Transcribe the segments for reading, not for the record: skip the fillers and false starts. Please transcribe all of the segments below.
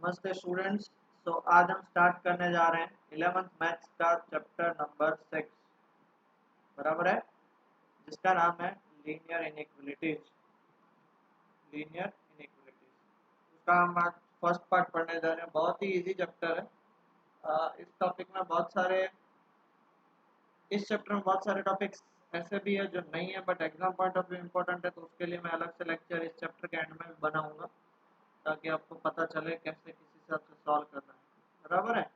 नमस्ते स्टूडेंट्स। तो आज हम स्टार्ट करने जा रहे हैं 11th मैथ्स का चैप्टर नंबर 6, बराबर है, जिसका नाम है लीनियर इनइक्वालिटीज। लीनियर इनइक्वालिटीज उसका हम आज फर्स्ट पार्ट पढ़ने जा रहे हैं। बहुत ही इजी चैप्टर है। इस टॉपिक में बहुत सारे इस चैप्टर में बहुत सारे टॉपिक्स ऐसे भी है जो नहीं है but exam point of view important है, तो उसके लिए मैं अलग से लेक्चर इस चैप्टर के एंड में भी बनाऊंगा ताकि आपको पता चले कैसे किस हिसाब से सॉल्व करना है, बराबर है।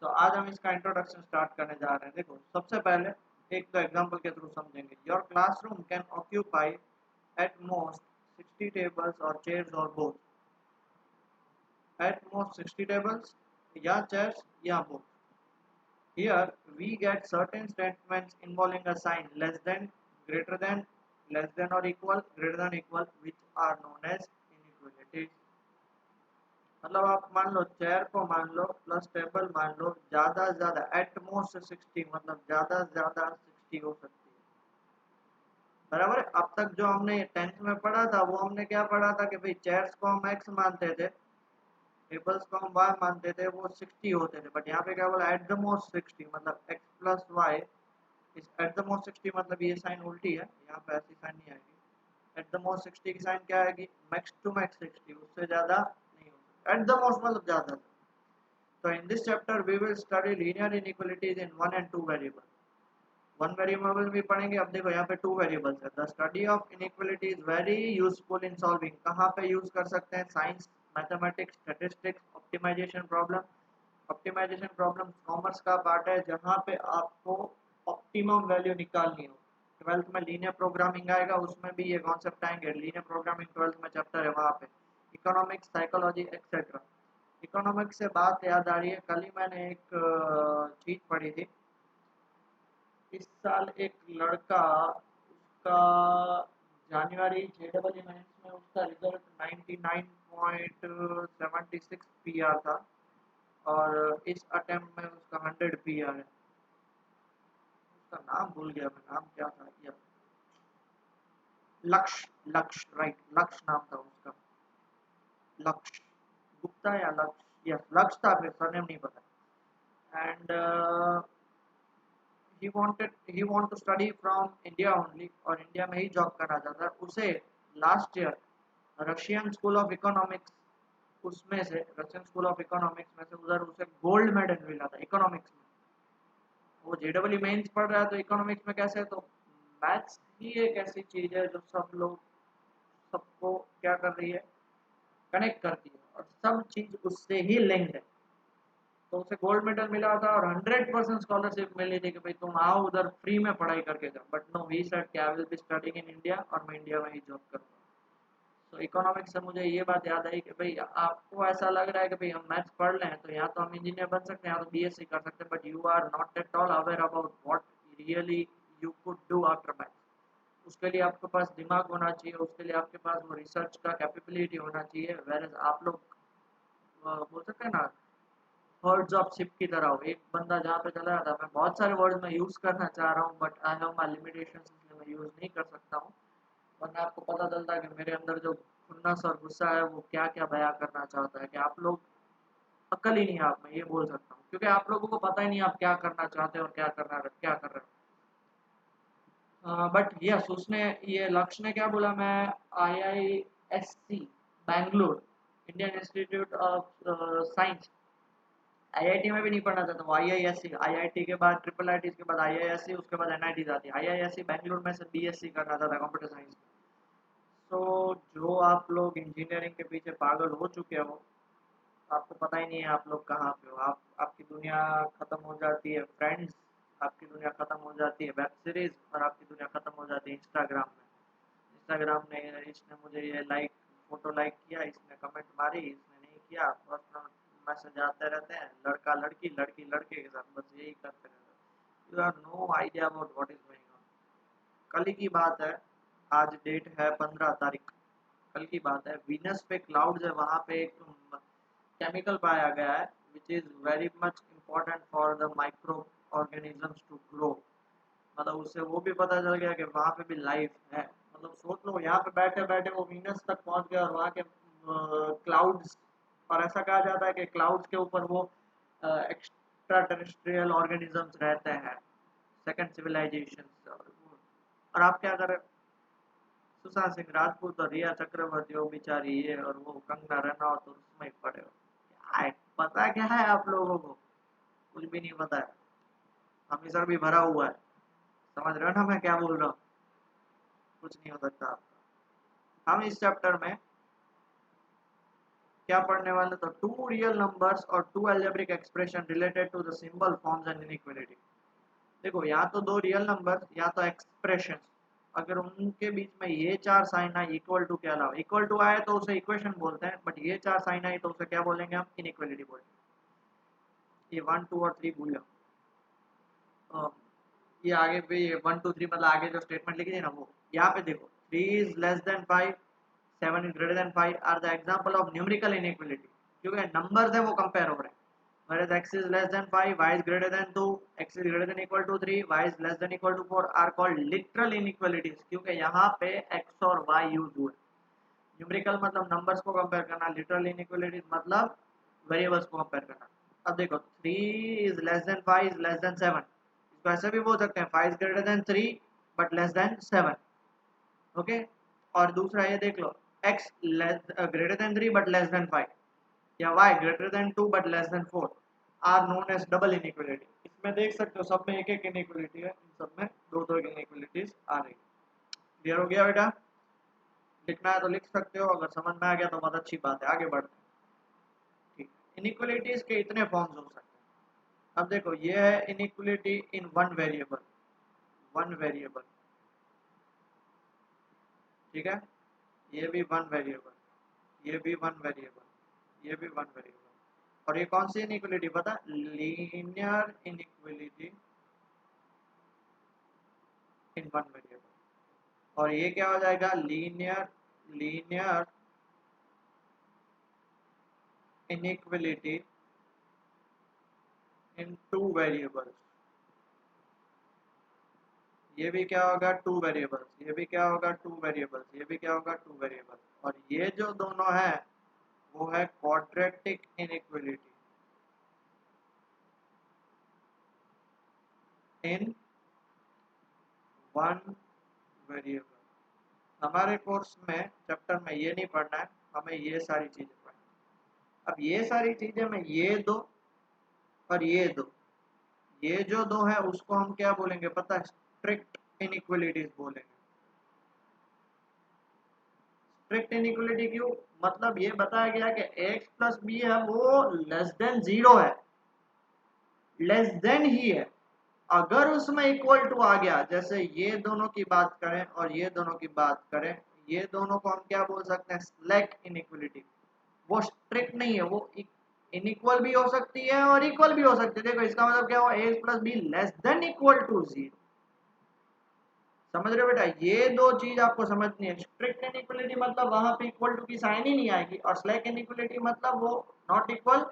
तो आज हम इसका इंट्रोडक्शन स्टार्ट करने जा रहे हैं। देखो, सबसे पहले एक तो एग्जांपल के थ्रू समझेंगे। Your classroom can occupy at most 60 tables और चेयर्स और बोथ। एट मोस्ट 60 टेबल्स या चेयर्स या both. Here we get certain statements involving a sign less than, greater than, less than or equal, greater than equal, which are known as inequalities। मतलब आप मान लो chair को मान लो plus table मान लो, ज्यादा से ज्यादा एट मोस्ट 60, मतलब ज्यादा से ज्यादा 60 हो सकती है, बराबर है। अब तक जो हमने 10th में पढ़ा था वो हमने क्या पढ़ा था कि भाई चेयर्स को हम x मानते थे, टेबल्स को हम y मानते थे, वो 60 होते थे। बट यहाँ पे क्या बोला, एट द मोस्ट 60, मतलब x प्लस वाई इस एट द मोस्ट 60, मतलब ये साइन उल्टी है, यहाँ पे ऐसी साइन नहीं आएगी। एट द मोस्ट 60 की साइन क्या आएगी, मैक्स टू मैक्स 60, उससे ज्यादा नहीं हो सकता। एट द मोस्ट मतलब ज्यादा। So in this chapter we will study linear inequalities in one and two variable। One variable भी पढ़ेंगे। अब देखो यहाँ पे टू वेरिएबल्स है। The study of inequality is very useful in solving. कहाँ पे यूज कर सकते हैं, science, mathematics, statistics, optimisation problem. Optimisation problem commerce का पार्ट है जहाँ पे आपको ऑप्टिमम वैल्यू निकालनी हो। ट्वेल्थ में लीनियर प्रोग्रामिंग आएगा, उसमें भी ये कॉन्सेप्ट आएंगे। लीनियर प्रोग्रामिंग ट्वेल्थ में चैप्टर है वहाँ पे। Economics, psychology etcetera. इकोनॉमिक्स से बात याद आ रही है, कल ही मैंने एक चीज पढ़ी थी। इस साल एक लड़का, उसका जनवरी जेडबल मेंस में उसका रिजल्ट 99.76 पीआर था और इस अटेम्प्ट में उसका 100 पीआर है। उसका नाम भूल गया मैं, नाम क्या था या लक्ष्य, लक्ष्य राइट, लक्ष्य नाम था उसका। लक्ष्य गुप्ता या लक्ष्य, यस लक्ष्य था, फिर सरनेम नहीं पता। And he want to study from India only, और इंडिया में ही जॉब करना चाहता है। उसे last year Russian school of economics, उसमें से रशियन स्कूल ऑफ इकोनॉमिक्स में से उधर उसे गोल्ड मेडल मिला था इकोनॉमिक्स में। वो जेडबल मेंस पढ़ रहा है तो इकोनॉमिक्स में कैसे, तो मैथ्स ही एक ऐसी चीज है जो सबको क्या कर रही है, कनेक्ट करती है और सब चीज उससे ही लिंक्ड है। तो उसे गोल्ड मेडल मिला था और 100% स्कॉलरशिप मिली थी कि भाई तुम आओ उधर फ्री में पढ़ाई करके जाओ। बट नो, ही सेड कि I will be studying in India और मैं इंडिया में ही जॉब करूंगा। तो इकोनॉमिक्स से मुझे ये बात याद आई कि भाई आपको ऐसा लग रहा है कि भाई हम मैथ्स पढ़ लें तो या तो हम इंजीनियर बन सकते हैं या तो बीएससी कर सकते हैं, but you are not at all aware about what really you could do after maths. उसके लिए आपके पास दिमाग होना चाहिए, उसके लिए आपके पास वो रिसर्च का कैपेबिलिटी होना चाहिए। वेयर आप लोग बोल सकते हैं ना, वर्ड्स ऑफ शिप की तरह हो। एक बंदा जहाँ पे चला जाता है, मैं बहुत सारे वर्ड्स में यूज़ करना चाह रहा हूँ but I have my limitations, इसलिए मैं यूज़ नहीं कर सकता हूँ। वरना आपको पता चलता है कि मेरे अंदर जो खुन्नस और गुस्सा है वो क्या क्या बयां करना चाहता है, कि आप लोग अक्ल ही नहीं है आप में, ये बोल सकता हूँ, क्योंकि आप लोगों को पता ही नहीं आप क्या करना चाहते हो और क्या कर रहे हो। बट यस, उसने ये लक्ष्य ने क्या बोला, मैं IISc Bangalore, Indian institute of science, IIT में भी नहीं पढ़ना चाहता हूँ। आईआईएससी, आईआईटी के बाद ट्रिपल आईटी के बाद आईआईएससी, उसके बाद एनआईटी जाती है। आईआईएससी बैंगलोर में से बीएससी करना चाहता है कंप्यूटर साइंस में। तो जो आप लोग इंजीनियरिंग के पीछे पागल हो चुके हो, आपको पता ही नहीं है आप लोग कहाँ पे हो। आपकी दुनिया खत्म हो जाती है फ्रेंड्स, आपकी दुनिया खत्म हो जाती है वेब सीरीज, और आपकी दुनिया खत्म हो जाती है इंस्टाग्राम में। इंस्टाग्राम ने, इसने मुझे ये लाइक फोटो लाइक किया, इसने कमेंट मारी, इसने नहीं किया, पर्सनल मैसेज आते रहते हैं, लड़का लड़की लड़की लड़के के साथ बस यही करते रहते हैं। You have no idea about what is going on. कल ही की बात है, आज डेट है 15 तारीख, कल की बात है, वीनस पे क्लाउड्स है, वहाँ पे एक केमिकल पाया गया है which is very much important for the micro organisms to grow. मतलब उससे वो भी पता चल गया कि वहाँ पे भी लाइफ है। मतलब सोच लो, यहाँ पे बैठे बैठे वो वीनस तक पहुँच गया और वहाँ के क्लाउड्स और ऐसा कहा जाता है कि क्लाउड्स के ऊपर वो एक्स्ट्रा टेरेस्ट्रियल ऑर्गेनिजम्स रहते हैं, सेकंड सिविलाइजेशन। और आप क्या करें, सुशांत सिंह राजपूत और रिया चक्रवर्ती वो बेचारी ये और वो कंगना रनौत और उसमें ही पड़े हो। पता क्या है आप लोगों को, कुछ भी नहीं पता है। अमृतसर भी भरा हुआ है, समझ रहे हो ना मैं क्या बोल रहा हूँ, कुछ नहीं हो सकता आपका। हम इस चैप्टर में क्या पढ़ने वाले, तो टू रियल नंबर्स और two algebraic expression related to the symbol forms and inequality. देखो या तो दो रियल नंबर या तो एक्सप्रेशन, अगर उनके बीच में ये चार साइन आए इक्वल टू के अलावा, इक्वल टू आए तो उसे इक्वेशन बोलते हैं, बट ये चार साइन आए तो उसे क्या बोलेंगे हम, इनइक्वालिटी बोलेंगे। ये 1 2 और 3 भूल जाओ। ये आगे पे ये 1 2 3 मतलब आगे जो स्टेटमेंट लिखी थी ना वो, यहाँ पे देखो 3 is less than 5, 7 is greater than 5 are the example of numerical inequality, क्योंकि नंबर्स है वो कंपेयर हो रहे हैं। Whereas x is less than 5, y is greater than 2, x is greater than equal to 3, y is less than equal to 4 are called literal inequalities, क्योंकि यहाँ पे x और y यूज हुए। न्यूमेरिकल मतलब नंबर्स को कंपेयर करना, literal inequalities मतलब variables को कंपेयर करना। अब देखो 3 is less than 5 is less than 7, इसको ऐसे भी बोल सकते हैं 5 is greater than 3 but less than 7, okay. और दूसरा ये देख लो x greater than 3 but less than 5, या y greater than 2 but less than 4 are known as double inequality. इसमें देख सकते हो सब में एक एक इनइक्वालिटी है, इन सब में दो दो इनइक्वालिटीज आ रही। क्लियर हो गया बेटा, लिखना है तो लिख सकते हो, अगर समझ में आ गया तो बहुत अच्छी बात है, आगे बढ़ते हैं। ठीक, इनइक्वालिटीज के इतने फॉर्म्स हो सकते हैं। अब देखो ये है inequality in one variable, one variable, ठीक है, ये भी वन वेरिएबल, ये भी वन वेरिएबल, ये भी वन वेरिएबल। और ये कौन सी इनइक्वालिटी पता, linear inequality in one variable. और ये क्या हो जाएगा, linear linear inequality in two variables. ये भी क्या होगा, टू वेरिएबल्स, ये भी क्या होगा, टू वेरिएबल्स, ये भी क्या होगा, टू वेरिएबल्स। और ये जो दोनों है वो है quadratic inequality in one variable. हमारे कोर्स में चैप्टर में ये नहीं पढ़ना है, हमें ये सारी चीजें पढ़ना। अब ये सारी चीजें में ये दो और ये दो, ये जो दो है उसको हम क्या बोलेंगे पता है, स्ट्रिक्ट इनइक्वालिटीज बोलेंगे। स्ट्रिक्ट इनइक्वालिटी क्यों, मतलब ये बताया गया कि x प्लस बी है वो लेस देन 0 है, लेस देन ही है। अगर उसमें इक्वल टू आ गया, जैसे ये दोनों की बात करें और ये दोनों की बात करें, ये दोनों को हम क्या बोल सकते हैं, स्लैक इनइक्वालिटी। वो स्ट्रिक्ट नहीं है, वो इनइक्वल भी हो सकती है और इक्वल भी हो सकती है। देखो इसका मतलब क्या हुआ, a plus B less than equal to 0। समझ रहे हो बेटा, ये दो चीज आपको समझनी है। स्ट्रिक्ट इनइक्वालिटी मतलब वहां पे इक्वल टू की साइन ही नहीं आएगी, और स्लैक इनइक्वालिटी मतलब वो नॉट इक्वल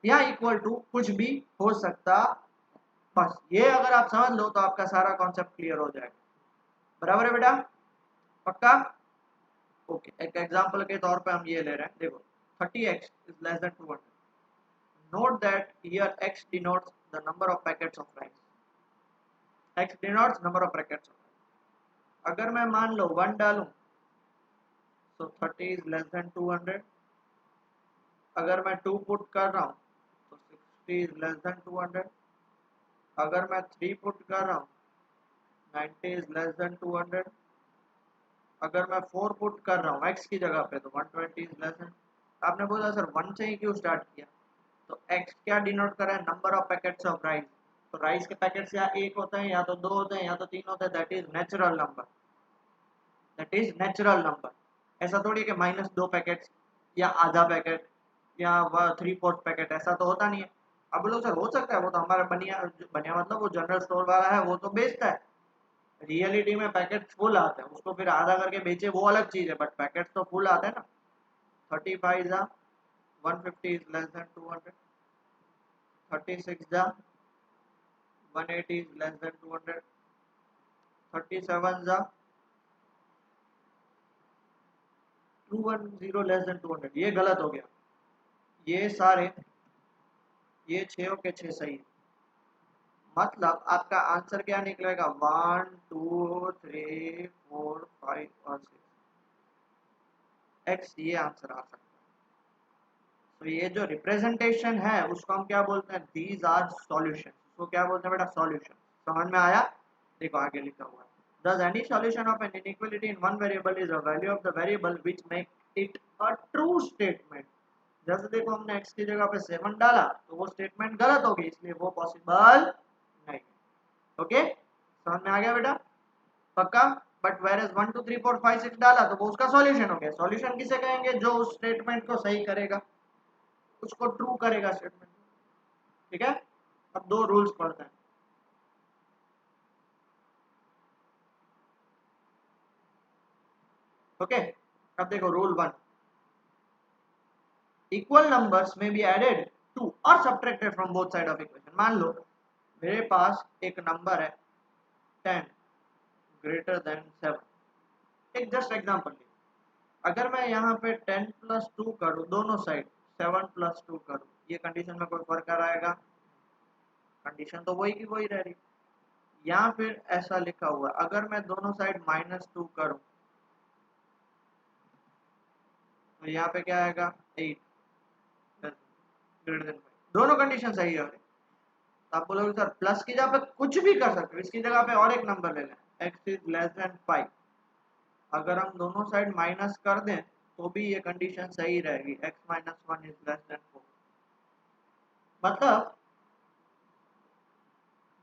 या इक्वल टू कुछ भी हो सकता। बस ये अगर आप समझ लो तो आपका सारा कॉन्सेप्ट क्लियर हो जाएगा। बराबर है बेटा, पक्का, ओके। एक एग्जांपल के तौर पे हम ये ले रहे हैं, देखो 30x is less than 200। Note that here x denotes the number of packets of rice, x denotes number of packets of rice। अगर मैं मान लो 1 डालूं तो 30 इज लेस देन 200। अगर मैं 2 पुट कर रहा हूं तो 60 इज लेस देन 200। अगर मैं 3 पुट कर रहा हूं 90 इज लेस देन 200। अगर मैं 4 पुट कर रहा हूँ x की जगह पे तो 120 इज लेस देन। आपने बोला सर 1 से ही क्यों स्टार्ट किया, तो x क्या डिनोट कर रहा है, number of packets of rice. तो राइस के पैकेट्स या एक होते हैं या तो दो होते हैं या तो तीन होते हैं, that is natural number, that is natural number. ऐसा थोड़ी कि -2 पैकेट्स या आधा पैकेट या 3/4 पैकेट, ऐसा तो होता नहीं है। अब बोलो सर हो सकता है, वो तो हमारा बनिया बनिया मतलब वो जनरल स्टोर वाला है, वो तो बेचता है। रियलिटी में पैकेट फुल आते हैं, उसको फिर आधा करके बेचे वो अलग चीज है, बट पैकेट तो फुल आते हैं ना। 35 जा 150 इज लेस देन 200। 36 जा 180 इज लेस देन 200। 37 जा 210 लेस देन 200। ये गलत हो गया, ये सारे, ये 6 के 6 सही है। मतलब आपका आंसर क्या निकलेगा, 1 2 3 4 5 और 6 एक्स, ये आंसर आ सकता है। तो ये जो रिप्रेजेंटेशन है उसको हम क्या बोलते हैं, दीज आर सॉल्यूशन। उसको क्या बोलते हैं बेटा, सॉल्यूशन। समझ में आया? देखो आगे लिखा हुआ है, does any solution of an inequality in one variable is a value of the variable which make it a true statement। जैसे देखो हमने x की जगह पे 7 डाला तो वो स्टेटमेंट गलत होगी, इसलिए वो पॉसिबल नहीं। ओके, समझ में आ गया बेटा, पक्का? बट वेर एज 1 2 3 4 5 6 डाला तो वो उसका सॉल्यूशन हो गया। सॉल्यूशन किसे कहेंगे, जो उस स्टेटमेंट को सही करेगा, उसको ट्रू करेगा स्टेटमेंट। ठीक है, अब दो रूल्स पढ़ते हैं। ओके, अब देखो रूल 1, इक्वल नंबर्स में बी एडेड टू और subtracted from both side of equation. मान लो मेरे पास एक नंबर है 10 ग्रेटर देन 7, एक जस्ट एग्जांपल ली। अगर मैं यहाँ पे 10 प्लस 2 करूँ दोनों साइड, 7 प्लस 2 करूँ, ये कंडीशन में कोई फर्क आ आएगा? कंडीशन तो वही की वही रह रही। यहाँ फिर ऐसा लिखा हुआ है, अगर मैं दोनों साइड -2 करूँ तो यहाँ पे क्या आएगा, 8 ग्रेटर देन 5। दोनों कंडीशन सही है। तो आप बोलोगे सर प्लस की जगह पे कुछ भी कर सकते हो, इसकी जगह पे और एक नंबर ले लें, x इज लेस देन 5। अगर हम दोनों साइड माइनस कर दें तो भी ये कंडीशन सही रहेगी, x minus 1 is less then 4। मतलब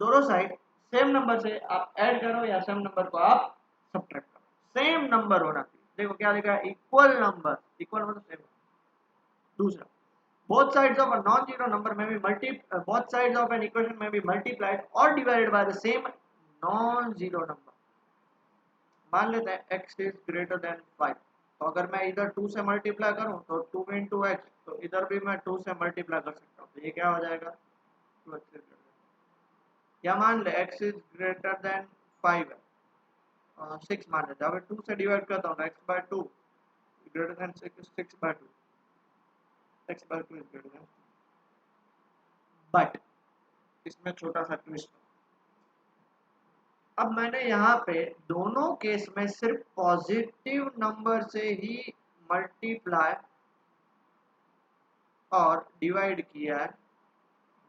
दोनों साइड सेम नंबर से आप ऐड करो या सेम नंबर को आप सब्ट्रैक्ट करो, सेम नंबर होना चाहिए। देखो क्या लिखा है, इक्वल नंबर, इक्वल मतलब सेम। दूसरा, both sides of a non-zero number may be both sides of an equation may be multiplied or divided by the same non-zero number। मान लेते हैं x is greater than 5, तो अगर मैं इधर 2 से मल्टीप्लाई करूं तो 2 into x, तो इधर भी मैं 2 से मल्टीप्लाई कर सकता हूं, तो ये क्या हो जाएगा, 2x। या मान ले x is greater than 5 है, 6 मान लेते हैं, अगर 2 से डिवाइड करता हूं x by 2 greater than 6 by 2, x by 2 is greater than, but इसमें छोटा सा ट्विस्ट। अब मैंने यहाँ पे दोनों केस में सिर्फ पॉजिटिव नंबर से ही मल्टीप्लाई और डिवाइड किया है,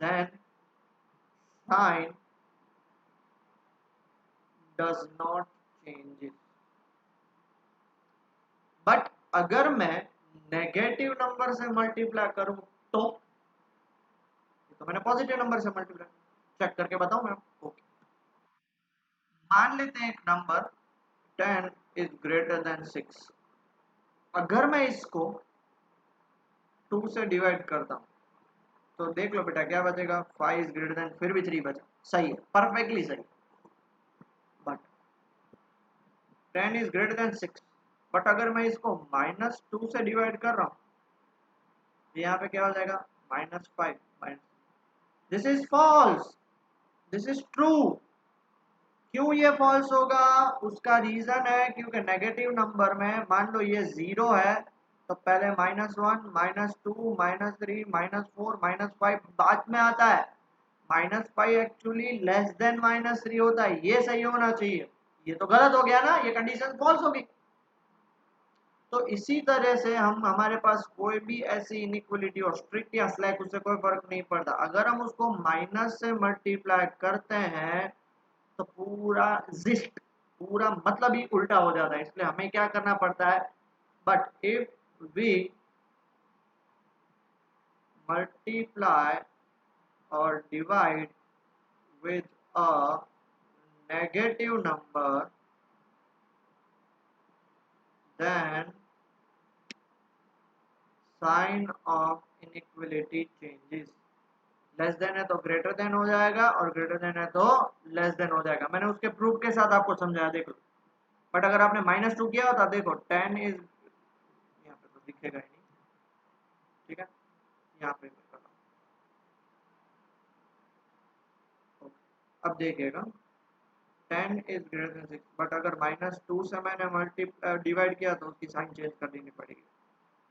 then sign does not change. But अगर मैं नेगेटिव नंबर से मल्टीप्लाई करूं तो मैंने पॉजिटिव नंबर से मल्टीप्लाई, चेक करके बताऊं मैं आपको। मान लेते हैं एक नंबर 10 इज ग्रेटर देन 6, अगर मैं इसको 2 से डिवाइड करता हूं तो देख लो बेटा क्या बचेगा, 5 इज ग्रेटर देन, फिर भी 3 बचा, सही है, परफेक्टली सही। But 10 is greater then 6, but अगर मैं इसको -2 से डिवाइड कर रहा हूँ तो यहाँ पे क्या हो जाएगा, -5 minus, this is false, this is true. क्यों ये फॉल्स होगा, उसका रीजन है क्योंकि नेगेटिव नंबर में मान लो ये 0 है तो पहले -1 -2 -3 -4 -5 बाद में आता है। -5 एक्चुअली लेस देन -3 होता है, ये सही होना चाहिए, ये तो गलत हो गया ना, ये कंडीशन फॉल्स होगी। तो इसी तरह से हम, हमारे पास कोई भी ऐसी इनइक्वलिटी और स्ट्रिक्ट या स्लैक, उससे कोई फर्क नहीं पड़ता, अगर हम उसको माइनस से मल्टीप्लाई करते हैं तो पूरा जिस्ट, पूरा मतलब ही उल्टा हो जाता है। इसलिए हमें क्या करना पड़ता है, बट इफ वी मल्टीप्लाई और divide with a negative number, then sign of inequality changes। Less than है तो ग्रेटर देन हो जाएगा और ग्रेटर देन है तो लेस देन हो जाएगा। मैंने उसके प्रूफ के साथ आपको समझाया, देख लो। बट अगर आपने -2 किया होता, देखो 10 इज, यहाँ पे तो दिखेगा ही नहीं, ठीक है, यहाँ पे अब देखिएगा 10 इज ग्रेटर देन 6, बट अगर -2 से मैंने डिवाइड किया तो उसकी साइन चेंज कर देनी पड़ेगी।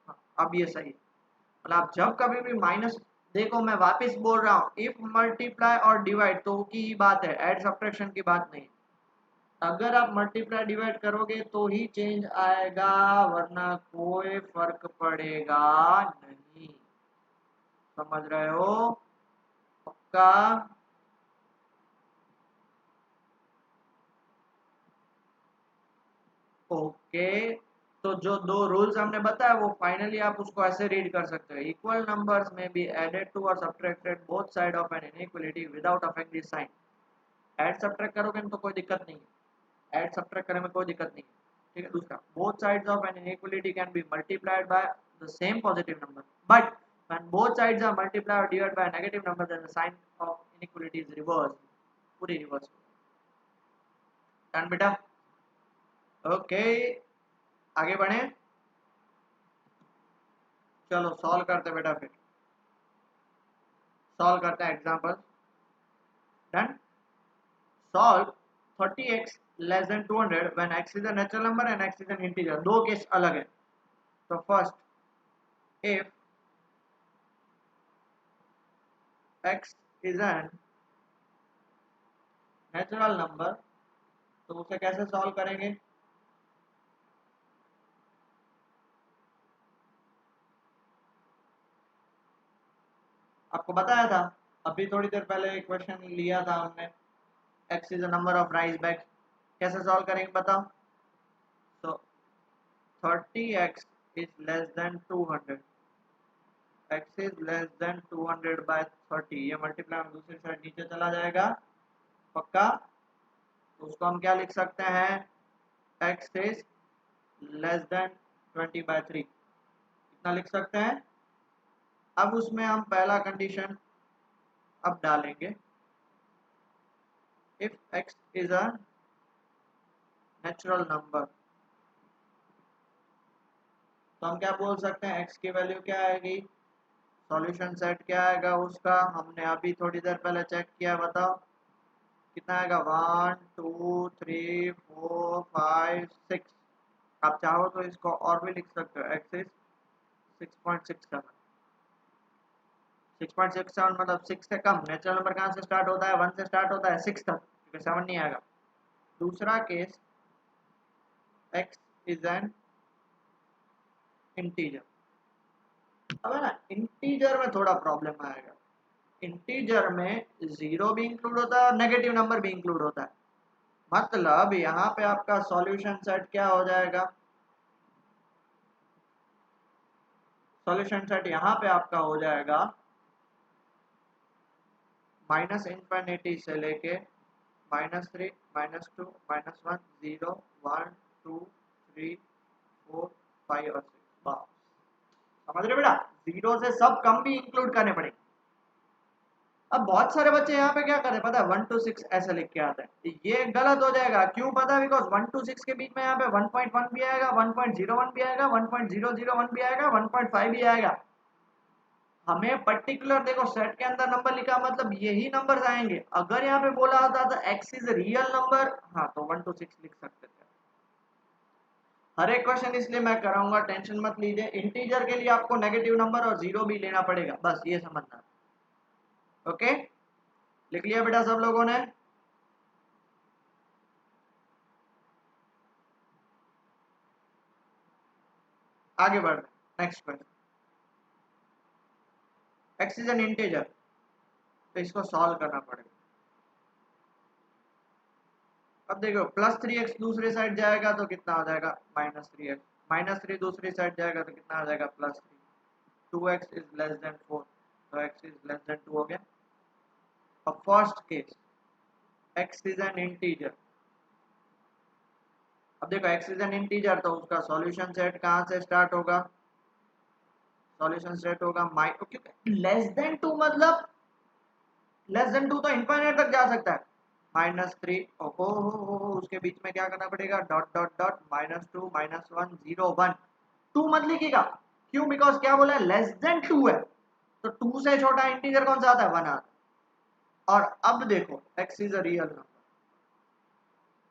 हाँ, अब ये सही है। मतलब जब कभी भी माइनस, देखो मैं वापस बोल रहा हूँ, इफ मल्टीप्लाई और डिवाइड तो की ही बात है, एड सब्ट्रैक्शन की बात नहीं। अगर आप मल्टीप्लाई डिवाइड करोगे तो ही चेंज आएगा, वरना कोई फर्क पड़ेगा नहीं। समझ रहे हो? पक्का? ओके। तो जो दो रूल्स हमने बताया वो फाइनली आप उसको ऐसे रीड कर सकते हो, इक्वल नंबर्स में बी एडेड टू और subtracted both side of an inequality without affecting the sign. Add subtract करोगे तो कोई दिक्कत नहीं है, ऐड सब्ट्रैक्ट करने में कोई दिक्कत नहीं है। ठीक है। दूसरा, both sides of an inequality can be multiplied by the same positive number, but when both sides are multiplied और divide by negative number then the sign of inequality is reverse, पूरी रिवर्स। डन बेटा? Okay, आगे बढ़े। चलो solve करते बेटा, फिर solve करते हैं example. Done. Solve 30x less than 200 when x is a natural number and x is an integer. दो केस अलग है। तो first, if x is an natural number, तो उसे कैसे सॉल्व करेंगे? आपको बताया था अभी थोड़ी देर पहले क्वेश्चन लिया था हमने, x is a number of rice bags. कैसे सॉल्व करेंगे बताओ? तो 30x is less than 200, x is less than 200 by 30, ये मल्टीप्लाई में दूसरी साइड नीचे चला जाएगा। पक्का? तो उसको हम क्या लिख सकते हैं? x इज लेस देन 20/3, इतना लिख सकते हैं। अब उसमें हम पहला कंडीशन अब डालेंगे, if x is a natural number, तो हम क्या बोल सकते हैं? x की वैल्यू क्या आएगी? सॉल्यूशन सेट क्या आएगा उसका? हमने अभी थोड़ी देर पहले चेक किया, बताओ कितना आएगा? 1 2 3 4 5 6। आप चाहो तो इसको और भी लिख सकते हो, x इज 6.67। 6.67 मतलब 6 से कम। नेचुरल नंबर कहाँ से स्टार्ट होता है? 1 से स्टार्ट होता है, 6 तक, क्योंकि 7 नहीं आएगा। दूसरा case, x is an integer. अब है ना, इंटीजर में थोड़ा प्रॉब्लम आएगा। इंटीजर में जीरो भी इंक्लूड होता है और नेगेटिव नंबर भी इंक्लूड होता है। मतलब यहाँ पे आपका सॉल्यूशन सेट क्या हो जाएगा? सॉल्यूशन सेट यहाँ पे आपका हो जाएगा -∞ से लेके -3 -2 -1 0 1 2 3 4 5 और 6। वाह, समझ रहे बेटा? जीरो से सब कम भी इंक्लूड करने पड़ेंगे। अब बहुत सारे बच्चे यहाँ पे क्या करते हैं पता है? 1 to 6 ऐसे लिख के आते हैं, ये गलत हो जाएगा। क्यों पता है? बिकॉज 1 to 6 के बीच में यहाँ पे 1.1 भी आएगा, 1.01 भी आएगा, 1.001 भी आएगा, 1.5 भी आएगा। हमें पर्टिकुलर देखो, सेट के अंदर नंबर लिखा मतलब यही नंबर आएंगे। अगर यहाँ पे बोला होता था x इज रियल नंबर, हाँ तो 1 to 6 लिख सकते थे। हर एक क्वेश्चन इसलिए मैं कराऊंगा, टेंशन मत लीजिए। इंटीजर के लिए आपको नेगेटिव नंबर और जीरो भी लेना पड़ेगा, बस ये समझना। ओके, लिख लिया बेटा सब लोगों ने? आगे बढ़ next question. x is an integer, तो इसको सॉल्व करना पड़ेगा। अब देखो +3x दूसरी साइड जाएगा तो कितना आ जाएगा? -3x। -3 दूसरी साइड जाएगा तो कितना आ जाएगा? +3। 2x इज लेस देन 4, तो x इज लेस देन 2 हो गया। अब first case, x is an integer. अब देखो x इज एन इंटीजर तो उसका सॉल्यूशन सेट कहाँ से स्टार्ट होगा? सॉल्यूशन सेट होगा क्योंकि लेस देन 2 मतलब लेस देन 2 तो इनफाइनाइट तक जा सकता है। -3, ओहो हो, उसके बीच में क्या करना पड़ेगा? Dot dot dot -2 -1 0 1। 2 मत लिखिएगा, क्यों? बिकॉज क्या बोला है? लेस देन 2 है, तो 2 से छोटा इंटीजर कौन सा आता है? 1 आता है। और अब देखो x is a real number.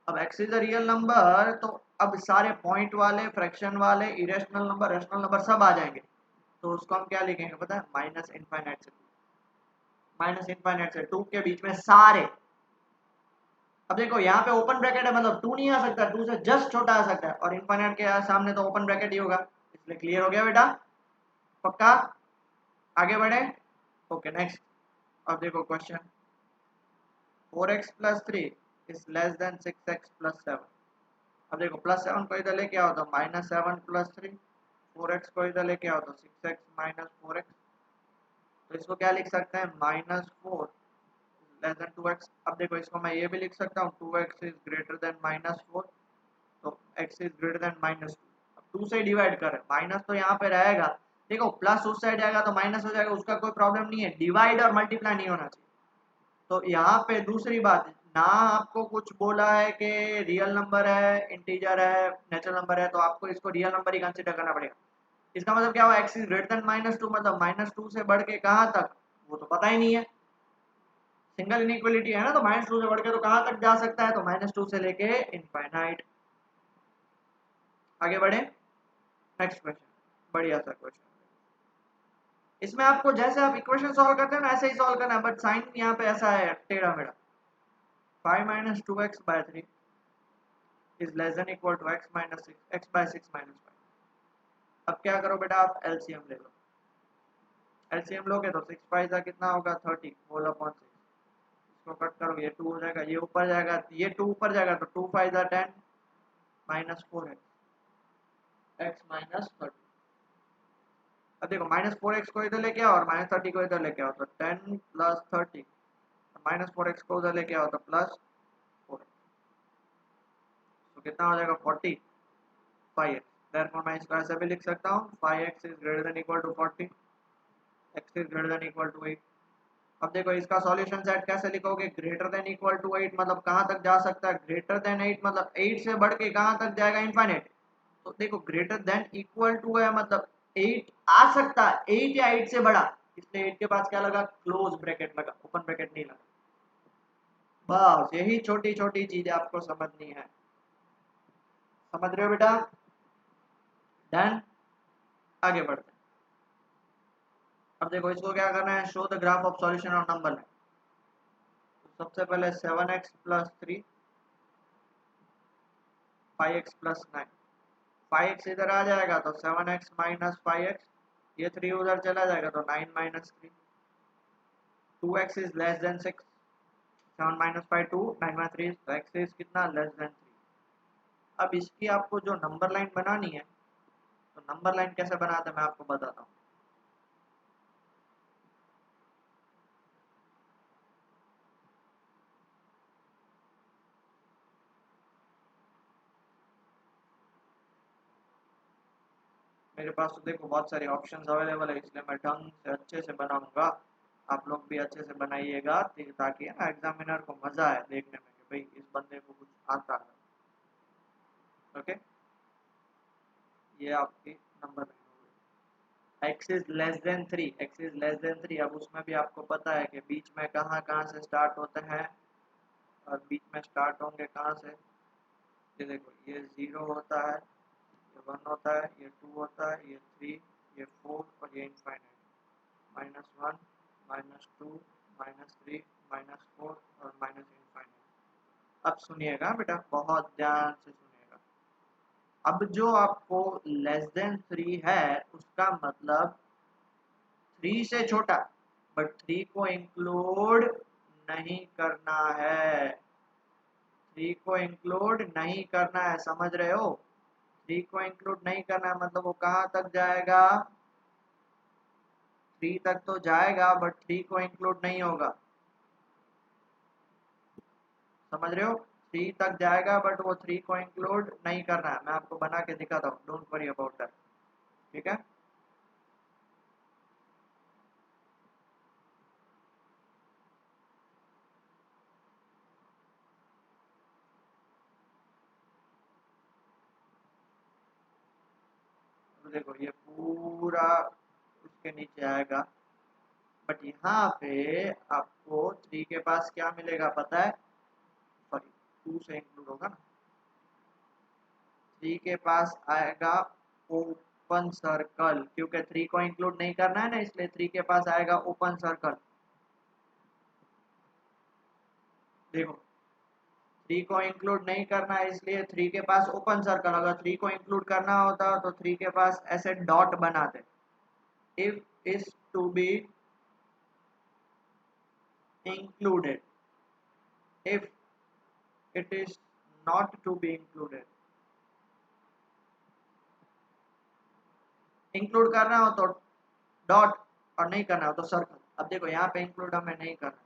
अब x is a real number तो अब सारे पॉइंट वाले, फ्रैक्शन वाले, इरेशनल नंबर, रेशनल नंबर सब आ जाएंगे। तो उसको हम क्या लिखेंगे पता है, माइनस इनफाइनाइट से माइनस इनफाइनाइट से 2 के बीच में सारे। अब देखो यहाँ पे ओपन ब्रैकेट है, मतलब 2 नहीं आ सकता, 2 से जस्ट छोटा आ सकता है, और इनफाइनाइट के सामने तो ओपन ब्रैकेट ही होगा, इसलिए क्लियर हो गया बेटा, पक्का। आगे बढ़े, ओके नेक्स्ट। अब देखो question, 4x plus 3 is less then 6x plus 7। अब देखो प्लस 7 को इधर लेके आओ तो माइनस 7 प्लस 3, 4x को इधर लेके आओ तो 6x माइनस 4x। तो इसको क्या लिख सकते हैं, माइनस 4 लेस देन 2x। अब देखो इसको मैं ये भी लिख सकता हूँ 2x is greater then minus 4, तो x is greater then minus 2। अब 2 से डिवाइड करें, माइनस तो यहाँ पे रहेगा, देखो प्लस उस साइड जाएगा तो माइनस हो जाएगा, उसका कोई प्रॉब्लम नहीं है, डिवाइड और मल्टीप्लाई नहीं होना चाहिए। तो यहाँ पे दूसरी बात, ना आपको कुछ बोला है कि रियल नंबर है, इंटीजर है, नेचुरल नंबर है, तो आपको इसको रियल नंबर ही कंसिडर करना पड़ेगा। इसका मतलब क्या हुआ, x is greater then minus 2, मतलब माइनस 2 से बढ़ के कहाँ तक, वो तो पता ही नहीं है, सिंगल इनइक्वालिटी है ना, तो माइनस 2 से बढ़ के तो कहाँ तक जा सकता है, तो माइनस 2 से लेके इनफाइनाइट। आगे बढ़े, नेक्स्ट क्वेश्चन, बढ़िया सा क्वेश्चन। इसमें आपको जैसे आप इक्वेशन सॉल्व करते हैं ना ऐसे ही सॉल्व करना है, बट साइन यहाँ पे ऐसा है टेढ़ा मेढ़ा। 5 minus 2x by 3 is less than equal to x minus 6 x by 6 minus 5। अब क्या करो बेटा, आप एलसीएम ले लो। एलसीएम लोगे तो 6 5 का कितना होगा 30 होल अपॉन 6। इसको कट करो, ये 2 हो जाएगा, ये ऊपर जाएगा, ये 2 ऊपर जाएगा तो 2 5 10 माइनस 4 x माइनस 30। अब देखो माइनस 4x को इधर लेके आओ और माइनस 30 को इधर लेके आओ तो 10 प्लस 30, माइनस 4x को उधर लेके आओ तो प्लस 4x, तो कितना हो जाएगा 40 5x। देयरफॉर मैं इसको ऐसे भी लिख सकता हूँ 5x is greater than equal to 40, x is greater than equal to 8। अब देखो इसका सॉल्यूशन सेट कैसे लिखोगे, ग्रेटर देन इक्वल टू 8 मतलब कहाँ तक जा सकता है, ग्रेटर देन 8 मतलब 8 से बढ़ के कहाँ तक जाएगा, इनफाइनाइट। तो देखो ग्रेटर देन इक्वल टू है मतलब 8 आ सकता है, 8 या 8 से बड़ा, इसलिए 8 के पास क्या लगा, क्लोज ब्रैकेट लगा, ओपन ब्रैकेट नहीं लगा। बस यही छोटी छोटी चीजें आपको समझनी है, समझ रहे हो बेटा, डन। आगे बढ़ते हैं। अब देखो इसको क्या करना है, show the graph of solution of number line. तो सबसे पहले 7x plus 3 5x plus 9, 5x इधर आ जाएगा तो 7x माइनस 5x, ये 3 उधर चला जाएगा तो 9 minus 3, 2x is less then 6, 7 minus 5 2, 9 minus 3, तो x इज कितना लेस देन 3। अब इसकी आपको जो नंबर लाइन बनानी है, तो नंबर लाइन कैसे बनाते हैं मैं आपको बताता हूँ। मेरे पास तो देखो बहुत सारे ऑप्शंस अवेलेबल है, इसलिए मैं ढंग से अच्छे से बनाऊंगा, आप लोग भी अच्छे से बनाइएगा ताकि ना एग्जामिनर को मजा आए देखने में कि भाई इस बंदे को कुछ आता है। ओके, ये आपकी नंबर लाइन हो गई। X is less then 3, x is less then 3, अब उसमें भी आपको पता है कि बीच में कहाँ कहाँ से स्टार्ट होते हैं, और बीच में स्टार्ट होंगे कहाँ से, ये देखो ये 0 होता है, ये 1 होता है, ये 2 होता है, ये 3, ये 4 और ये infinite, minus 1 minus 2 minus 3 minus 4 और माइनस इनफाइनाइट। अब सुनिएगा बेटा बहुत ध्यान से सुनिएगा। अब जो आपको लेस देन 3 है उसका मतलब 3 से छोटा, बट 3 को इंक्लूड नहीं करना है, 3 को इंक्लूड नहीं करना है, समझ रहे हो, 3 को इंक्लूड नहीं करना है मतलब वो कहाँ तक जाएगा, 3 तक तो जाएगा बट 3 को इंक्लूड नहीं होगा, समझ रहे हो, 3 तक जाएगा बट वो 3 को इंक्लूड नहीं करना है, मैं आपको बना के दिखाता हूँ, डोंट वरी अबाउट दैट, ठीक है। तो देखो ये पूरा उसके नीचे आएगा, बट यहाँ पे आपको 3 के पास क्या मिलेगा पता है, सॉरी 2 से इंक्लूड होगा ना, 3 के पास आएगा ओ ओपन सर्कल, क्योंकि 3 को इंक्लूड नहीं करना है ना, इसलिए 3 के पास आएगा ओपन सर्कल। देखो 3 को इंक्लूड नहीं करना है, इसलिए 3 के पास ओपन सर्कल। अगर 3 को इंक्लूड करना होता तो 3 के पास ऐसे डॉट बनाते। If is to be included, if it is not to be included, include करना हो तो डॉट और नहीं करना हो तो सर्कल। अब देखो यहाँ पे इंक्लूड हमें नहीं करना,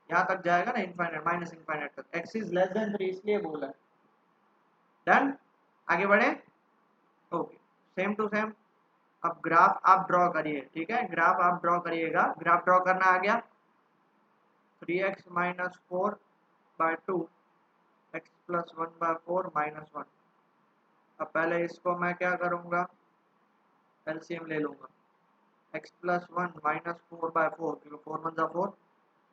यहाँ तक जाएगा ना इनफाइनाइट माइनस इनफाइनाइट तक, एक्स इज लेस देन 3 इसलिए बोला है। डन, आगे बढ़े। ओके, सेम टू सेम अब ग्राफ आप ड्रॉ करिए, ठीक है, ग्राफ आप ड्रॉ करिएगा। ग्राफ ड्रॉ करना आ गया, 3x minus 4 by 2 x plus 1 by 4 minus 1। अब पहले इसको मैं क्या करूँगा, एलसीएम ले लूँगा, x प्लस 1 माइनस 4 बाय 4, क्योंकि 4 1 जा 4।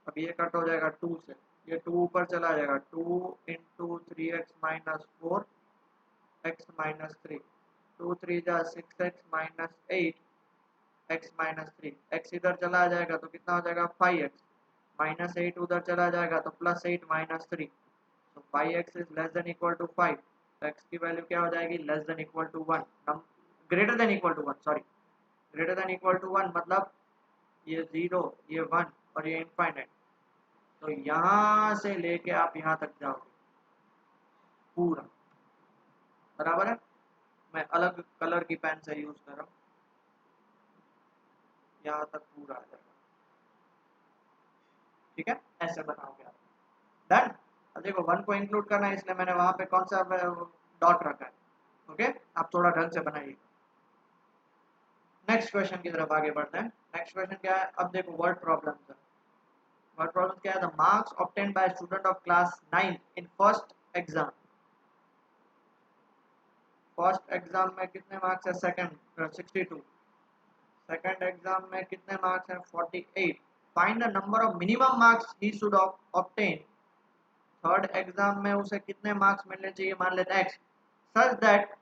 अब ये कट हो जाएगा 2 से, ये 2 ऊपर चला जाएगा, 2 into 3x minus 4 x minus 3, 2 3 जा 6x minus 8 x minus 3, x इधर चला जाएगा तो कितना हो जाएगा 5x, माइनस 8 उधर चला जाएगा तो प्लस 8 माइनस 3, तो 5x is less than equal to 5, तो x की वैल्यू क्या हो जाएगी, less than equal to 1, greater than equal to 1, sorry, greater than equal to 1 मतलब ये 0, ये 1 और ये इनफाइनाइट। तो यहाँ से लेके आप यहाँ तक जाओगे पूरा, बराबर है। मैं अलग कलर की पेन से यूज कर रहा हूँ, यहाँ तक पूरा आ जाएगा, ठीक है, ऐसे बनाओगे आप। डन। अब देखो 1 को इंक्लूड करना है, इसलिए मैंने वहां पे कौन सा डॉट रखा है। ओके, आप थोड़ा ढंग से बनाइए। नेक्स्ट क्वेश्चन की तरफ आगे बढ़ते हैं। नेक्स्ट क्वेश्चन क्या है, अब देखो वर्ड प्रॉब्लम है। वर्ड प्रॉब्लम क्या है, the marks obtained by student of class 9 in first exam. First exam में कितने मार्क्स है, सेकंड 62, सेकंड एग्जाम में कितने मार्क्स हैं 48। Find the number of minimum marks he should obtain, third exam में उसे कितने मार्क्स मिलने चाहिए, मान लेते हैं x, such that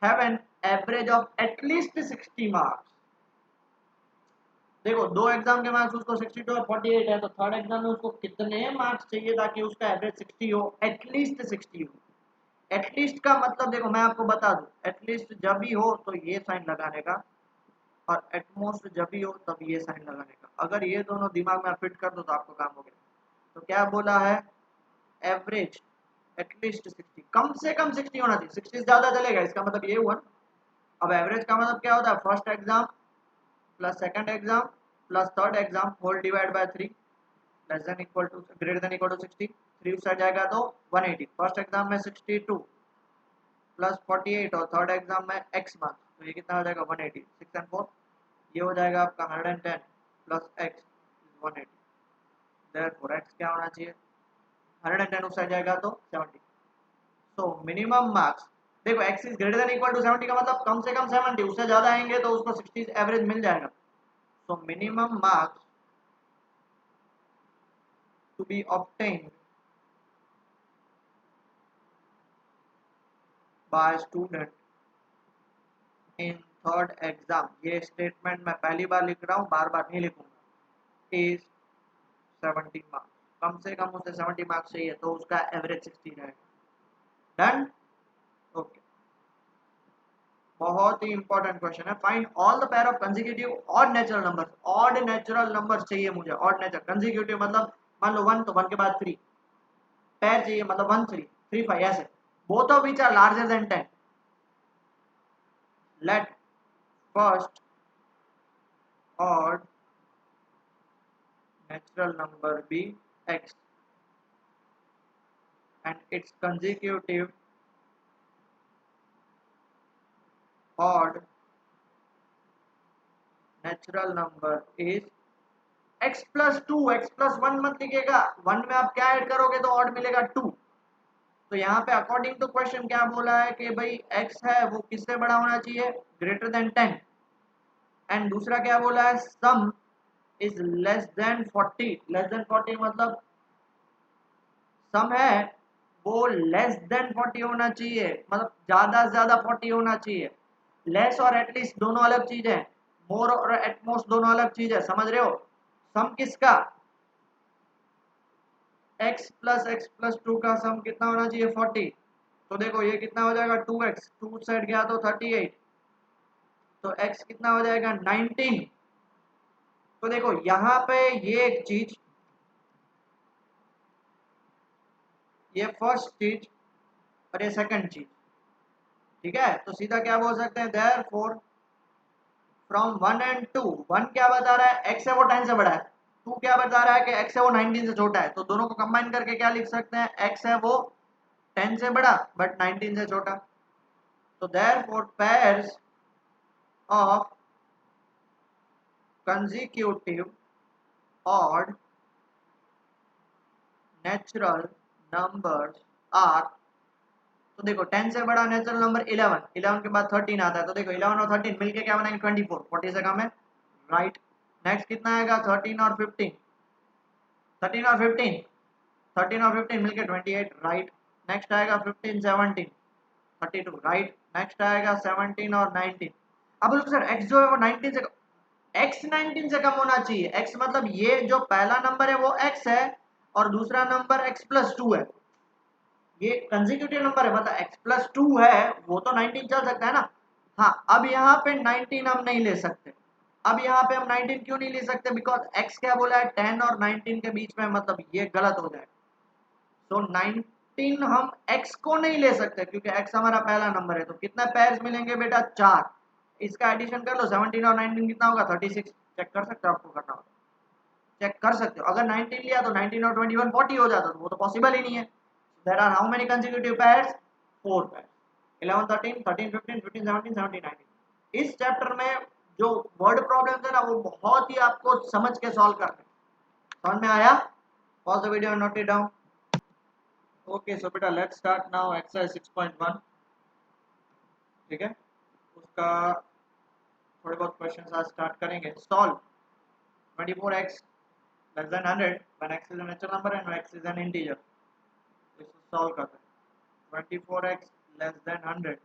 have an average of at least 60 marks. देखो दो एग्जाम के मार्क्स उसको 62 और 48 है, तो थर्ड एग्जाम में उसको कितने मार्क्स चाहिए ताकि उसका एवरेज 60 हो, एटलीस्ट 60 हो। एटलीस्ट का मतलब देखो मैं आपको बता दूं, एटलीस्ट जब भी हो तो ये साइन लगाने का, और एटमोस्ट जब भी हो तब ये साइन लगाने का। अगर ये दोनों दिमाग में फिट कर दो तो आपको काम हो गया। तो क्या बोला है, एवरेज एटलीस्ट 60, कम से कम 60 होना चाहिए, 60 ज्यादा चलेगा, इसका मतलब ये हुआ। अब एवरेज का मतलब क्या होता है, first exam plus second exam plus third exam whole divide by 3 less than equal to greater than equal to 60, 3 उस साइड जाएगा तो 180। फर्स्ट एग्जाम में 62 प्लस 48 और थर्ड एग्जाम में x मार्क्स, तो ये कितना हो जाएगा 180, 6 एंड 4, ये हो जाएगा आपका 110 प्लस x 180। देयरफॉर x क्या होना चाहिए, 110 उस साइड जाएगा तो 70। सो मिनिमम मार्क्स, देखो x is greater than equal to 70 का मतलब कम से कम 70, उससे ज्यादा आएंगे तो उसको 60 एवरेज मिल जाएगा। So minimum marks to be obtained by student in third exam, ये स्टेटमेंट मैं पहली बार लिख रहा हूँ, बार बार नहीं लिखूंगा, इज 70 मार्क्स, कम से कम उसे 70 मार्क्स चाहिए तो उसका एवरेज 60 रहेगा। Done, okay. बहुत ही इंपॉर्टेंट क्वेश्चन है, find all the pair of consecutive odd natural numbers. Odd natural numbers चाहिए मुझे, ऑड नेचुरल, कंसेक्यूटिव मतलब मान लो 1 तो 1 के बाद 3, पेयर चाहिए मतलब 1 3 3 5 ऐसे, both of which are larger than 10। Let first odd natural number be x and its consecutive odd natural number is x plus 2, x plus 1 मत लिखिएगा, 1 में आप क्या ऐड करोगे तो ऑड मिलेगा 2। तो यहाँ पे अकॉर्डिंग टू क्वेश्चन क्या बोला है कि भाई x है वो किससे बड़ा होना चाहिए, ग्रेटर देन 10, एंड दूसरा क्या बोला है, सम is less then 40, less than 40 मतलब सम है वो लेस देन 40 होना चाहिए, मतलब ज्यादा से ज्यादा 40 होना चाहिए। लेस और एटलीस्ट दोनों अलग चीज है, मोर और एटमोस्ट दोनों अलग चीज है, समझ रहे हो? सम किसका, x प्लस 2 का सम कितना होना चाहिए 40। तो देखो ये कितना हो जाएगा 2x, 2 सेट गया तो 38, तो x कितना हो जाएगा 19। तो देखो यहाँ पे ये एक चीज, ये फर्स्ट चीज और ये सेकंड चीज, ठीक है? तो सीधा क्या बोल सकते हैं, देयर फोर फ्रॉम 1 and 2, 1 क्या बता रहा है x है वो 10 से बड़ा है, 2 क्या बता रहा है कि x है वो 19 से छोटा है, तो दोनों को कंबाइन करके क्या लिख सकते हैं, x है वो 10 से बड़ा बट 19 से छोटा। तो therefore pairs of consecutive odd natural numbers are, तो देखो 10 से बड़ा नेचुरल नंबर 11, 11 के बाद 13 आता है, तो देखो 11 और 13 मिलके क्या बनाएंगे 24, 40 से कम है, राइट। नेक्स्ट कितना आएगा 13 और 15, 13 और 15, 13 और 15 मिलके 28, राइट। नेक्स्ट आएगा 15 17, 32, राइट। नेक्स्ट आएगा 17 और 19। अब बोलो सर x जो है वो 19 से, x 19 से कम होना चाहिए, x मतलब ये जो पहला नंबर है वो x है और दूसरा नंबर x प्लस 2 है, ये कंसेक्यूटिव नंबर है, मतलब x प्लस 2 है वो तो 19 चल सकता है ना। हाँ अब यहाँ पे 19 हम नहीं ले सकते, अब यहाँ पे हम 19 क्यों नहीं ले सकते, बिकॉज x क्या बोला है 10 और 19 के बीच में, मतलब ये गलत हो जाएगा। तो 19 हम x को नहीं ले सकते क्योंकि x हमारा पहला नंबर है, तो कितना पेयर्स मिलेंगे बेटा 4, इसका एडिशन कर लो 17 और 19 कितना होगा 36, चेक कर सकते हो, आपको करना होगा चेक कर सकते हो, अगर 19 लिया तो 19 और 21 40 हो जाता, तो वो तो पॉसिबल ही नहीं है। There are how many consecutive pairs, 4 pairs, 11 13 13 15 15 17 17 19। इस चैप्टर में जो वर्ड प्रॉब्लम्स है ना वो बहुत ही आपको समझ के सॉल्व करने, समझ में आया? Pause the video and note it down. Okay so बेटा लेट्स स्टार्ट नाउ एक्सरसाइज 6.1, ठीक है? उसका थोड़े बहुत क्वेश्चंस आज स्टार्ट करेंगे। Solve 24x less than 100 when x is a natural number and x is an integer। इसको सॉल्व करते हैं। 24x less than 100,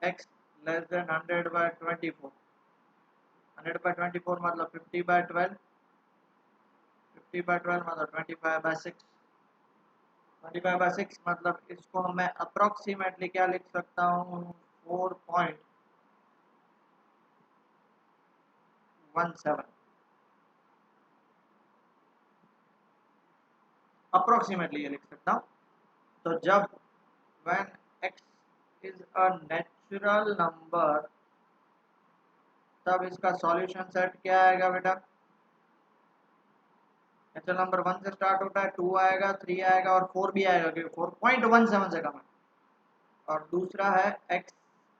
x less than 100 by 24, 100 by 24 मतलब 50 by 12, 50 by 12 मतलब 25 by 6, 25 by 6 मतलब इसको मैं अप्रोक्सीमेटली क्या लिख सकता हूँ 4.17, अप्रोक्सीमेटली ये लिख सकता हूँ। तो जब when x is a natural number तब इसका सॉल्यूशन सेट क्या आएगा बेटा, नेचुरल नंबर 1 से स्टार्ट होता है, 2 आएगा, 3 आएगा और 4 भी आएगा क्योंकि 4.17 से कम है। और दूसरा है x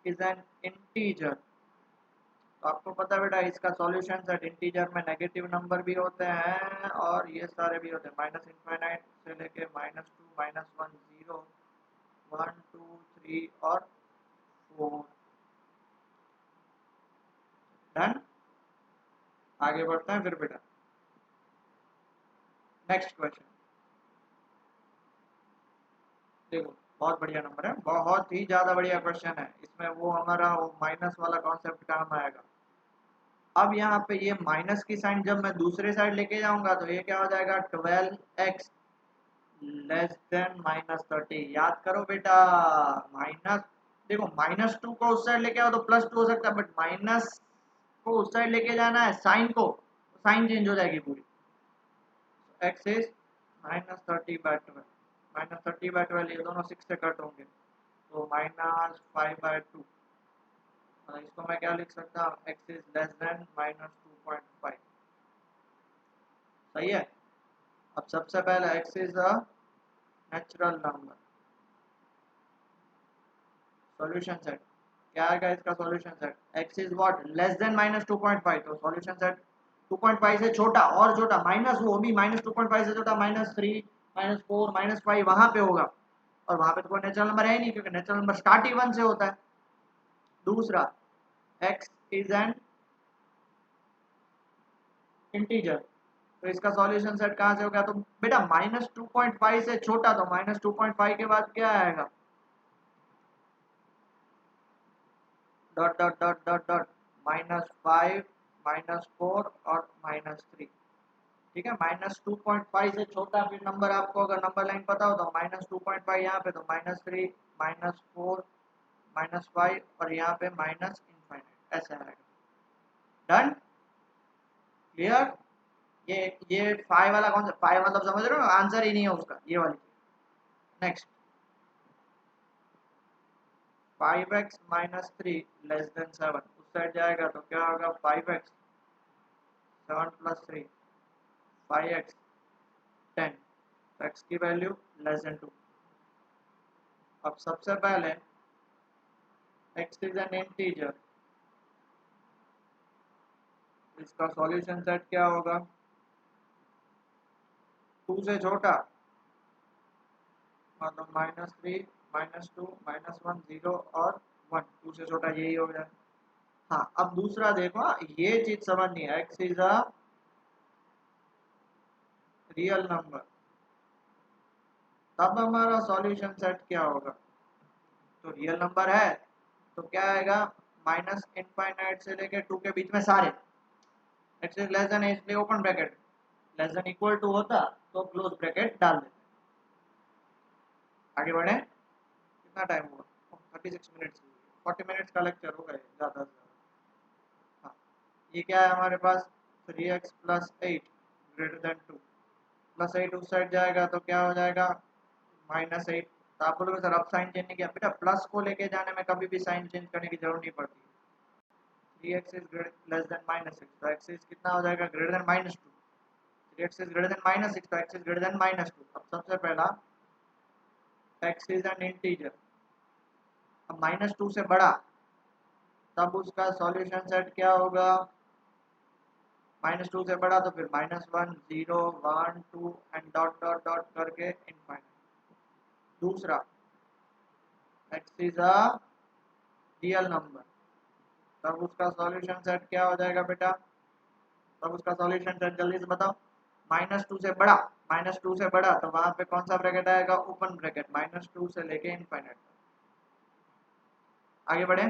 इज एन इंटीजर, तो आपको पता है बेटा इसका सॉल्यूशन सेट, इंटीजर में नेगेटिव नंबर भी होते हैं और ये सारे भी होते हैं, माइनस इनफाइनाइट से लेके -2 -1 0 1 2 3 और 4। डन, आगे बढ़ते हैं फिर बेटा। नेक्स्ट क्वेश्चन देखो, बहुत बढ़िया नंबर है, बहुत ही ज्यादा बढ़िया क्वेश्चन है, इसमें वो हमारा वो माइनस वाला कॉन्सेप्ट काम आएगा। अब यहाँ पे ये माइनस की साइन जब मैं दूसरे साइड लेके जाऊंगा तो ये क्या हो जाएगा 12x लेस देन -30। याद करो बेटा, माइनस, देखो -2 को उस साइड लेके आओ तो +2 हो सकता है, बट माइनस को उस साइड लेके जाना है साइन को, साइन चेंज हो जाएगी पूरी। x इज -30/12, -30/12 ये दोनों 6 से कट होंगे तो -5/2, इसको मैं क्या लिख सकता हूँ, x इज लेस देन -2.5, सही है। अब सबसे पहले x is a natural number, solution set क्या आएगा इसका solution set, x is what less than -2.5, तो सॉल्यूशन सेट 2.5 से छोटा और छोटा, माइनस वो भी -2.5 से छोटा -3 -4 -5 वहां पे होगा, और वहां पे तो कोई नेचुरल नंबर है ही नहीं क्योंकि नेचुरल नंबर स्टार्ट ही 1 से होता है। दूसरा x इज एन इंटीजर, तो इसका सॉल्यूशन सेट कहां से होगा, तो बेटा -2.5 से छोटा, तो -2.5 के बाद क्या आएगा dot dot dot dot dot -5 -4 और -3। ठीक है, -2.5 से छोटा फिर नंबर, आपको अगर नंबर लाइन पता हो तो -2.5 यहाँ पे, तो -3 -4 -5 और यहाँ पे माइनस इनफाइनाइट, ऐसा आएगा। Done, clear. ये 5 वाला कौन सा 5 मतलब समझ रहे हो, आंसर ही नहीं है उसका, ये वाली। नेक्स्ट 5x -3 <3 उस साइड जाएगा तो क्या होगा, 5x 7 + 3 5x 10, x की वैल्यू <2। अब सबसे पहले x इज एन इंटीजर, इसका सॉल्यूशन सेट क्या होगा, 2 से छोटा मतलब -3 -2 -1 0 और 1, 2 से छोटा यही हो गया। हाँ, अब दूसरा देखो, ये चीज समझनी है, x is a real number, तब हमारा सॉल्यूशन सेट क्या होगा, तो रियल नंबर है तो क्या आएगा, माइनस इनफाइनाइट से लेके 2 के बीच में सारे, x इज लेस देन है इसलिए open bracket, less than equal to होता तो क्लोज ब्रैकेट डाल देते। आगे बढ़े, कितना टाइम हुआ, 36 मिनट्स, 40 मिनट्स का लेक्चर होगा ज़्यादा से ज़्यादा। हाँ, ये क्या है हमारे पास, 3x + 8 > 2, +8 उस साइड जाएगा तो क्या हो जाएगा, -8। तो आप बोलोगे सर अब साइन चेंज नहीं किया, बेटा प्लस को लेके जाने में कभी भी साइन चेंज करने की जरूरत नहीं पड़ती। 3x इज लेस देन -6, तो x इज कितना हो जाएगा, greater than -2। 3x is greater then -6 तो x इज ग्रेटर देन -2। अब सबसे पहला x इज एन इंटीजर, अब -2 से बड़ा, तब उसका सॉल्यूशन सेट क्या होगा, -2 से बड़ा तो फिर -1 0 1 2 एंड डॉट डॉट डॉट करके इनफाइनाइट। दूसरा x is a real number, तब उसका सॉल्यूशन सेट क्या हो जाएगा बेटा, तब उसका सॉल्यूशन सेट जल्दी से बताओ, -2 से बड़ा, -2 से बड़ा तो वहां पे कौन सा ब्रैकेट आएगा, ओपन ब्रैकेट, -2 से लेके इनफाइनाइट। आगे बढ़े,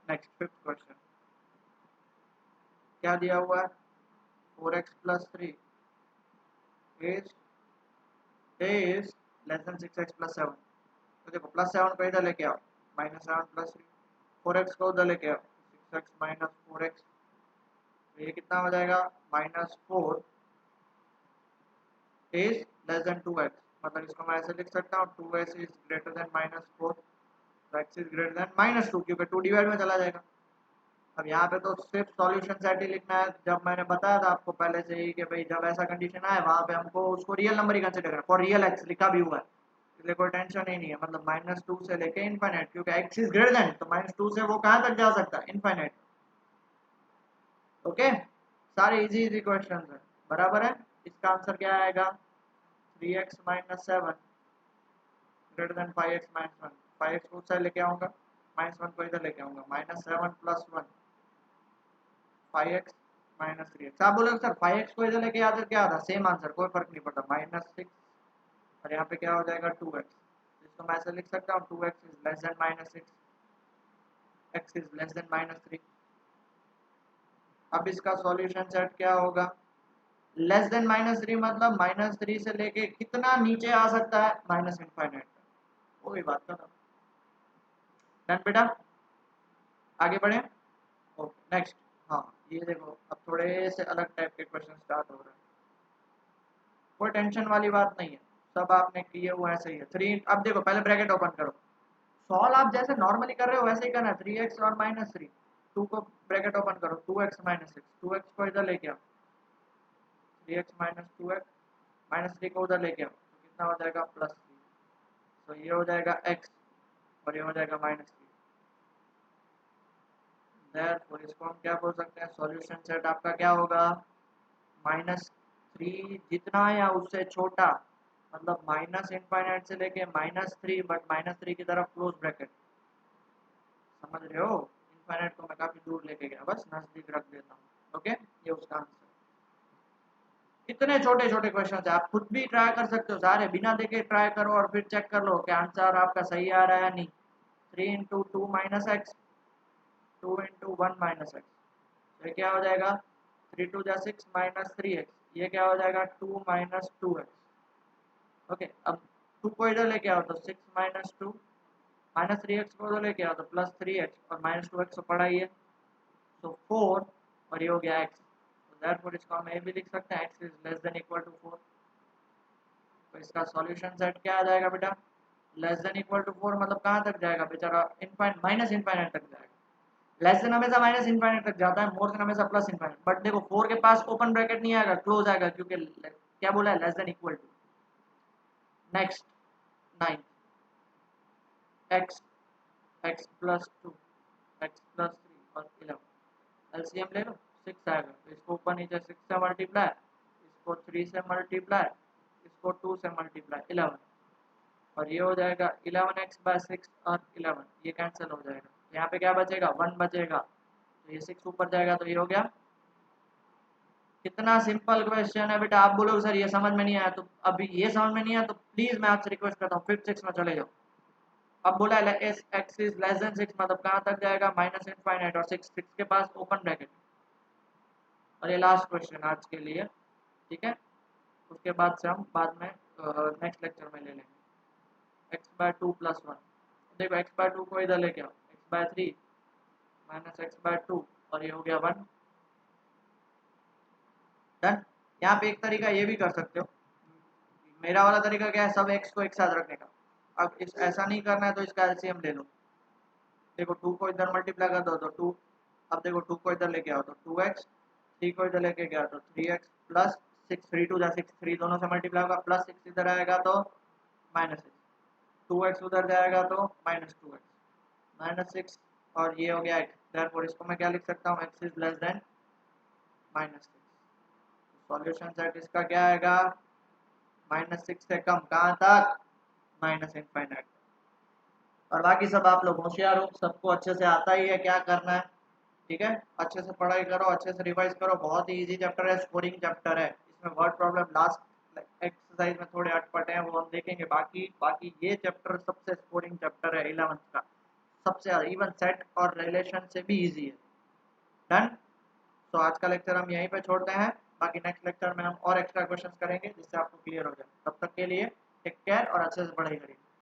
नेक्स्ट 5th क्वेश्चन क्या दिया हुआ है, 4x + 3 is less then 6x + 7। तो देखो +7 को इधर लेके आओ, -7 + 3, 4x को उधर लेके आओ, 6x - 4x, तो ये कितना हो जाएगा, -4 इज लेस देन 2x, मतलब इसको मैं ऐसे लिख सकता हूँ, 2x इज ग्रेटर देन -4, तो x इज ग्रेटर देन -2, क्योंकि 2 डिवाइड में चला जाएगा। अब यहाँ पे तो सिर्फ सॉल्यूशन सेट ही लिखना है, जब मैंने बताया था आपको पहले से ही कि भाई जब ऐसा कंडीशन आए वहाँ पे हमको उसको रियल नंबर ही कंसिडर करना, फॉर रियल x लिखा भी हुआ है, इसलिए कोई टेंशन ही नहीं है, मतलब -2 से लेके इनफाइनाइट, क्योंकि x इज ग्रेटर देन, तो -2 से वो कहाँ तक जा सकता है, इनफाइनाइट। ओके, सारे इजी इजी क्वेश्चन है, बराबर है। इसका आंसर क्या आएगा, 3x - 7 greater than 5x - 1, 5x को उधर लेके आऊंगा, -1 को इधर लेके आऊंगा, -7 + 1 5x - 3x। आप बोलोगे सर 5x को इधर लेके आते क्या आता, सेम आंसर, कोई फर्क नहीं पड़ता, -6 और यहाँ पे क्या हो जाएगा 2x, इसको मैं ऐसे लिख सकता हूँ, 2x is less then -6, x is less then -3। अब इसका सॉल्यूशन सेट क्या होगा, लेस देन -3 मतलब -3 से लेके कितना नीचे आ सकता है, माइनस इनफाइनाइट, वही बात कर रहा हूँ। डन बेटा, आगे बढ़े, ओके नेक्स्ट। हाँ, ये देखो अब थोड़े से अलग टाइप के क्वेश्चन स्टार्ट हो रहे हैं, कोई टेंशन वाली बात नहीं है, सब आपने किए हुए ऐसे ही है। 3, अब देखो पहले ब्रैकेट ओपन करो, सॉल्व आप जैसे नॉर्मली कर रहे हो वैसे ही करना है, 3x और -3, 2 को ब्रैकेट ओपन करो, 2x - 6, 2x को इधर लेके आओ, 3x - 2x, -3 को उधर लेके आओ, तो कितना हो जाएगा, +3, तो ये हो जाएगा x और ये हो जाएगा -3। देयरफॉर इसको हम क्या बोल सकते हैं, सॉल्यूशन सेट आपका क्या होगा, -3 जितना या उससे छोटा, मतलब माइनस इनफाइनाइट से लेके -3, बट -3 की तरफ क्लोज ब्रैकेट, समझ रहे हो, इनफाइनाइट को मैं काफी दूर लेके गया, बस नजदीक रख देता हूँ। ओके, ये उसका आंसर। इतने छोटे छोटे क्वेश्चन है, आप खुद भी ट्राई कर सकते हो, सारे बिना देखे ट्राई करो और फिर चेक कर लो कि आंसर आपका सही आ रहा है या नहीं। 3 × 2 - x 2 इंटू 1 माइनस एक्स, ये क्या हो जाएगा 3 2 जा 6 माइनस 3x, ये क्या हो जाएगा 2 माइनस 2x। ओके, अब 2 को इधर लेके आओ तो 6 माइनस 2, माइनस 3x को उधर लेके आओ तो प्लस 3x और माइनस 2x तो पड़ा ही है, तो 4 और ये हो गया x, तो देयरफॉर इसको हम ये भी लिख सकते हैं x is less than equal to 4। तो इसका सॉल्यूशन सेट क्या आ जाएगा बेटा, लेस देन इक्वल टू 4 मतलब कहाँ तक जाएगा बेचारा, इनफाइनाइट माइनस इनफाइनाइट तक जाएगा। लेस देन हमेशा माइनस इनफाइनाइट तक जाता है, मोर देन हमेशा प्लस इनफाइनाइट, बट देखो 4 के पास ओपन ब्रैकेट नहीं आएगा, क्लोज आएगा, क्योंकि क्या बोला है less than equal to. Next 9 x x plus 2 x plus 3 और 11, एलसीएम ले लो 6 आएगा, तो इसको ऊपर नीचे 6 से मल्टीप्लाई, इसको 3 से मल्टीप्लाई, इसको 2 से मल्टीप्लाई 11, और ये हो जाएगा 11x बाय 6 और 11, ये कैंसिल हो जाएगा, यहाँ पे क्या बचेगा 1 बचेगा, तो ये 6 ऊपर जाएगा, तो ये हो गया। कितना सिंपल क्वेश्चन है बेटा, आप बोलोगे सर ये समझ में नहीं आया, तो अभी ये समझ में नहीं आया तो प्लीज मैं आपसे रिक्वेस्ट करता हूँ 5th 6 में चले जाओ। अब बोला है S x is less then 6 मतलब कहाँ तक जाएगा माइनस इनफाइनाइट, और 6 के पास ओपन ब्रैकेट। और ये लास्ट क्वेश्चन आज के लिए, ठीक है, उसके बाद से हम बाद में नेक्स्ट लेक्चर में ले लेंगे। x बाय 2 प्लस 1, देखो x बाय 2 को इधर लेके आओ, x by 3 minus x by 2 और ये हो गया 1। डन। यहाँ पे एक तरीका ये भी कर सकते हो, मेरा वाला तरीका क्या है, सब x को एक साथ रखने का। अब इस ऐसा नहीं करना है तो इसका एलसीएम ले लो, देखो 2 को इधर मल्टीप्लाई कर दो तो 2, अब देखो 2 को इधर लेके आओ तो 2x, 3 को इधर लेके गया तो 3x प्लस 6, 3 2 जा 6, 3 दोनों से मल्टीप्लाई होगा, प्लस 6 इधर आएगा तो माइनस 6, 2x उधर जाएगा तो माइनस 2x, माइनस 6 और ये हो गया x, देयरफॉर इसको मैं क्या लिख सकता हूँ, x is less then minus 6। Solution set इसका क्या आएगा, माइनस 6 से कम कहाँ तक, माइनस इनफाइनाइट। और बाकी सब आप लोग होशियार हो, सबको अच्छे से आता ही है क्या करना है, ठीक है, अच्छे से पढ़ाई करो, अच्छे से रिवाइज करो, बहुत ही इजी चैप्टर है, स्कोरिंग चैप्टर है, इसमें वर्ड प्रॉब्लम लास्ट एक्सरसाइज में थोड़े अटपट हैं वो हम देखेंगे, बाकी ये चैप्टर सबसे स्कोरिंग चैप्टर है 11th का, सबसे ज़्यादा, इवन सेट और रिलेशन से भी इजी है। डन। तो आज का लेक्चर हम यहीं पे छोड़ते हैं, बाकी नेक्स्ट लेक्चर में हम और एक्स्ट्रा क्वेश्चंस करेंगे जिससे आपको क्लियर हो जाए। तब तक के लिए टेक केयर और अच्छे से पढ़ाई करिए।